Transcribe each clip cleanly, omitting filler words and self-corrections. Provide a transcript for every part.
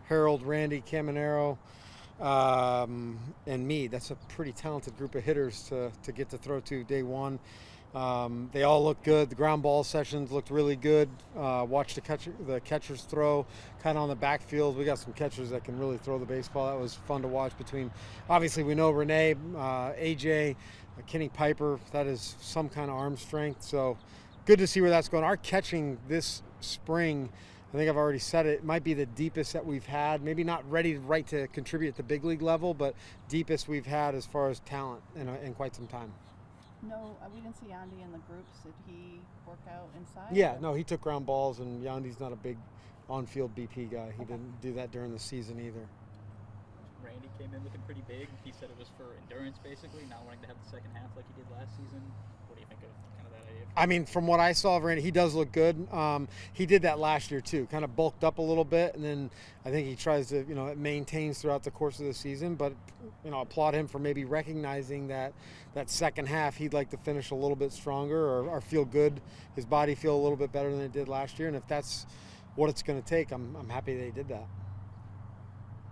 Harold, Randy, Caminero, and me. That's a pretty talented group of hitters to get to throw to day one. They all look good. The ground ball sessions looked really good. Watched the catchers throw kind of on the backfield. We got some catchers that can really throw the baseball. That was fun to watch. Between obviously we know Renee, AJ, Kenny Piper. That is some kind of arm strength. So good to see where that's going. Our catching this spring, I think I've already said it, might be the deepest that we've had. Maybe not ready to contribute at the big league level, but deepest we've had as far as talent in quite some time. No, we didn't see Yandy in the groups. Did he work out inside? Yeah, no, he took ground balls, and Yandy's not a big on-field BP guy. He Okay. didn't do that during the season either. Randy came in looking pretty big. He said it was for endurance, basically, not wanting to have the second half like he did last season. What do you think of kind of that idea? I mean, from what I saw of Randy, he does look good. He did that last year too, kind of bulked up a little bit, and then I think he tries to, it maintains throughout the course of the season. But applaud him for maybe recognizing that second half he'd like to finish a little bit stronger or feel good, his body feel a little bit better than it did last year. And if that's what it's going to take, I'm happy they did that.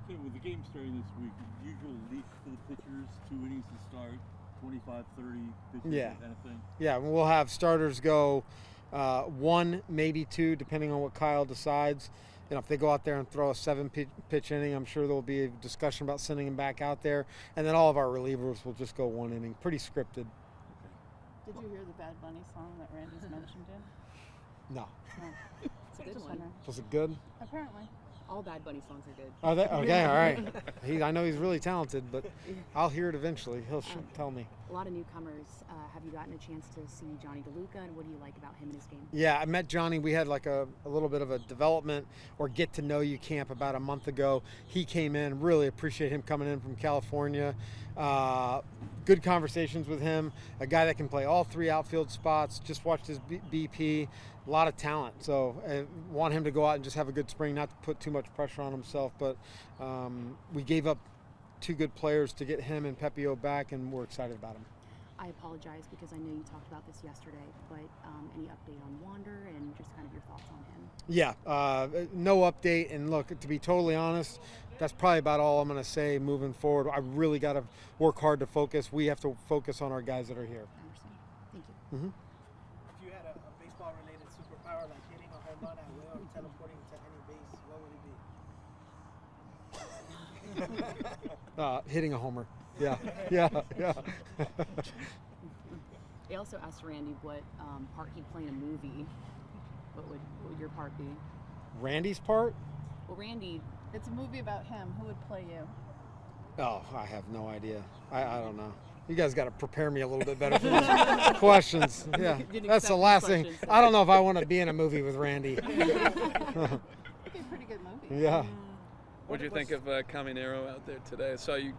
So with the game starting this week, usual leak for the pitchers, 2 innings to start, 25, 30 pitches, Yeah. that kind of thing. Yeah, we'll have starters go 1, maybe 2, depending on what Kyle decides. If they go out there and throw a 7-pitch inning, I'm sure there'll be a discussion about sending him back out there. And then all of our relievers will just go 1 inning. Pretty scripted. Did you hear the Bad Bunny song that Randy's mentioned in? No. No. It's a good Just one. wondering. Was it good? Apparently. All Bad Bunny songs are good. Are they? Okay, all right. I know he's really talented, but I'll hear it eventually. He'll tell me. A lot of newcomers. Have you gotten a chance to see Johnny DeLuca, and what do you like about him and his game? Yeah, I met Johnny. We had like a little bit of a development or get to know you camp about a month ago. He came in. Really appreciate him coming in from California. Good conversations with him. A guy that can play all 3 outfield spots. Just watched his BP. A lot of talent. So I want him to go out and just have a good spring, not to put too much pressure on himself. But we gave up 2 good players to get him and Pepio back, and we're excited about him. I apologize because I know you talked about this yesterday, but any update on Wander and just kind of your thoughts on him? Yeah, no update. And look, to be totally honest, that's probably about all I'm going to say moving forward. I really got to work hard to focus. We have to focus on our guys that are here. I understand. Thank you. Mm-hmm. If you had a baseball-related superpower like hitting a home run at will or teleporting to any base, what would it be? Hitting a homer. Yeah, yeah, yeah. They also asked Randy what part he'd play in a movie. What would your part be? Randy's part? Well, Randy, It's a movie about him. Who would play you? Oh, I have no idea. I don't know. You guys got to prepare me a little bit better for these questions. Yeah, Didn't that's the accept last these thing. questions, I don't know if I want to be in a movie with Randy. It'd be a pretty good movie. Yeah. What do you think of Caminero out there today? I saw you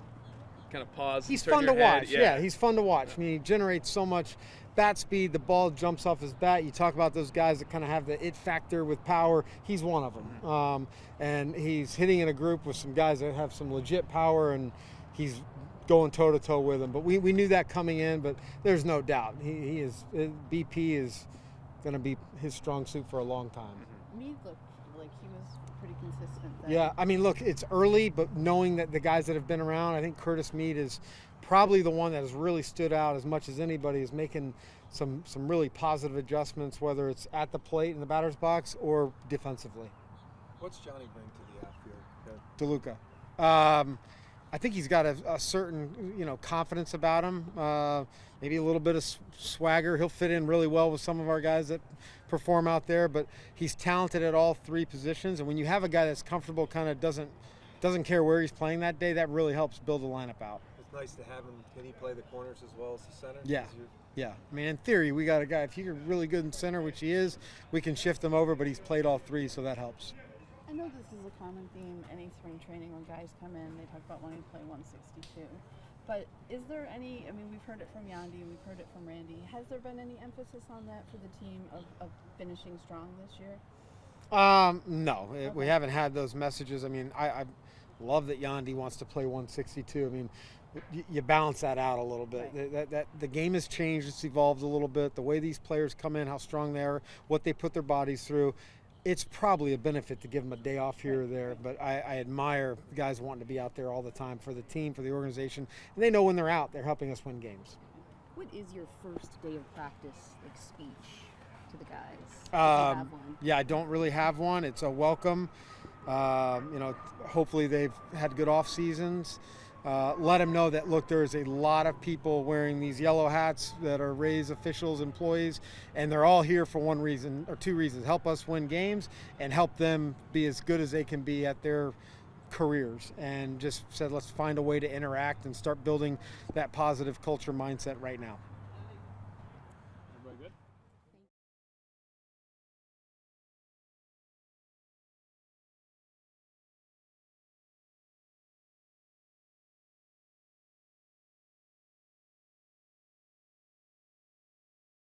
kind of pause. and He's turn fun to your head. watch. Yeah, he's fun to watch. I mean, he generates so much bat speed. The ball jumps off his bat. You talk about those guys that kind of have the it factor with power. He's one of them. And he's hitting in a group with some guys that have some legit power, and he's going toe-to-toe with them. But we knew that coming in, but there's no doubt. He is BP is going to be his strong suit for a long time. Meade looked like he was pretty consistent then. Yeah, I mean, look, it's early, but knowing that the guys that have been around, I think Curtis Meade is probably the one that has really stood out as much as anybody, is making some really positive adjustments, whether it's at the plate in the batter's box or defensively. What's Johnny bring to the outfield? DeLuca. I think he's got a certain, confidence about him. Maybe a little bit of swagger. He'll fit in really well with some of our guys that perform out there. But he's talented at all 3 positions. And when you have a guy that's comfortable, kind of doesn't care where he's playing that day, that really helps build the lineup out. It's nice to have him. Can he play the corners as well as the center? Yeah. Yeah. I mean, in theory, we got a guy. If he's really good in center, which he is, we can shift him over. But he's played all 3, so that helps. I know this is a common theme any spring training when guys come in, they talk about wanting to play 162. But is there any, we've heard it from Yandy and we've heard it from Randy. Has there been any emphasis on that for the team of finishing strong this year? No, we haven't had those messages. I love that Yandy wants to play 162. You balance that out a little bit. Right. That the game has changed. It's evolved a little bit. The way these players come in, how strong they are, what they put their bodies through. it's probably a benefit to give them a day off here or there, but I admire the guys wanting to be out there all the time for the team, for the organization, and they know when they're out, they're helping us win games. What is your first day of practice like speech to the guys? If you have one? Yeah, I don't really have one. It's a welcome. Hopefully they've had good off seasons. Let them know that, look, there's a lot of people wearing these yellow hats that are Rays officials, employees, and they're all here for one reason or two reasons: help us win games and help them be as good as they can be at their careers. And just said, let's find a way to interact and start building that positive culture mindset right now.